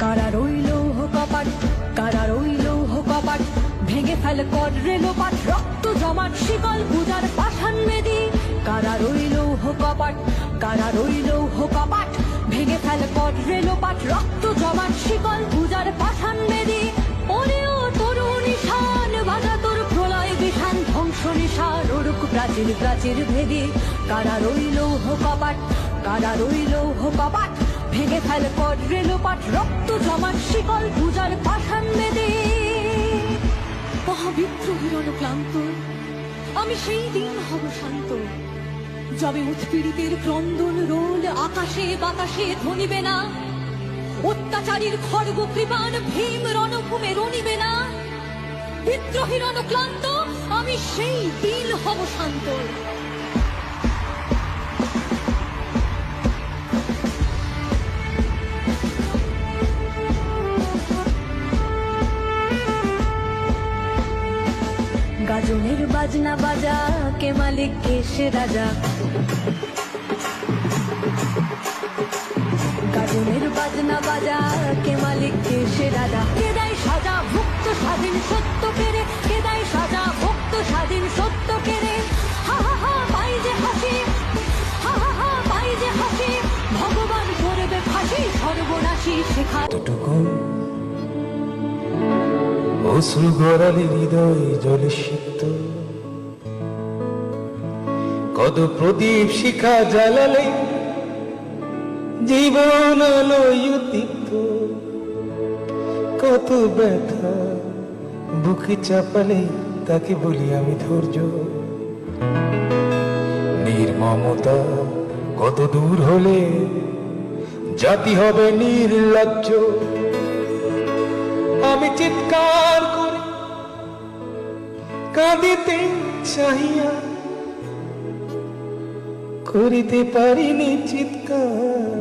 কারা রইল কপাট, কারা রইল কপাট, ভেঙে ফেল কর রেলোপাট, রক্ত জমাট শিকল পূজার পাষাণ বেদী। কারা রইল কপাট, কারা রইল কপাট, ভেঙে ফেল কর রেলোপাট, রক্ত জমাট শিকল পূজার পাষাণ বেদী। ওরে ও তরুণ ঈশান, বাজা তোর প্রলয় বিষান, ধ্বংস নিশান ওরুক প্রাচীর প্রাচীর ভেদী। কারা রইল কপাট, কারা রইল কপাট, ভেঙে ফেল কর রেলোপাট, রক্ত জমাট শিকল পূজার পাষাণ বেদী। মহাবিদ্রোহীর অনুক্লান্ত আমি সেই দিন হব শান্ত, যবে উৎপীড়িতের ক্রন্দন রোল আকাশে বাতাসে ধ্বনিবে না, অত্যাচারীর খড়গ কৃপান ভীম রণভূমে রণিবে না। বিদ্রোহীর অনুক্লান্ত আমি সেই দিন হব শান্ত। গাজনের বাজনা বাজা, কে মালিক কে সে রাজা। গাজনের বাজনা বাজা, কে মালিক কে সে রাজা। কে দেয় সাজা ভুক্ত স্বাধীন সত্য কেড়ে, কে দেয় সাজা ভুক্ত স্বাধীন সত্য কেড়ে। হা হা হা পাই যে হাসি, হা হা হা পাই যে হাসি, ভগবান করবে ফাঁসি সর্বনাশী শেখা। অশ্রু গড়ালে হৃদয় জলে সিক্ত, কত প্রদীপ শিখা জ্বালালে জীবন আলোয় উদ্দীপ্ত। কত ব্যথা বুকে চাপালে তাকে বলি আমি ধৈর্য। নির্মমতা কত দূর হলে জাতি হবে নির্লজ্জ। আমি চিৎকার করে কাঁদিতে চাহিয়া করিতে পারিনি চিৎকার।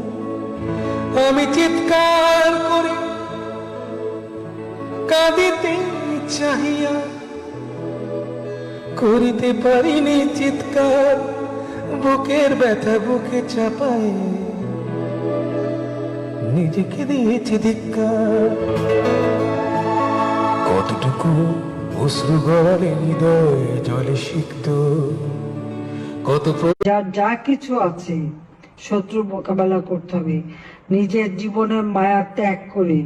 আমি চিৎকার করে কাঁদিতে চাহিয়া করিতে পারিনি চিৎকার। বুকের ব্যথা বুকে চাপায় নিজেকে দিয়েছি ধিক্কার। কতটুকু অশ্রু গড়ালে হৃদয় জলে সিক্ত, কত যার যা কিছু আছে শত্রু মোকাবেলা করতে হবে, নিজের জীবনের মায়া ত্যাগ করে,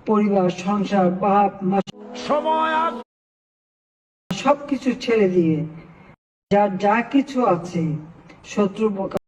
পরিবার সংসার বাপ মা সবকিছু ছেড়ে দিয়ে, যার যা কিছু আছে শত্রু মোকাবেলা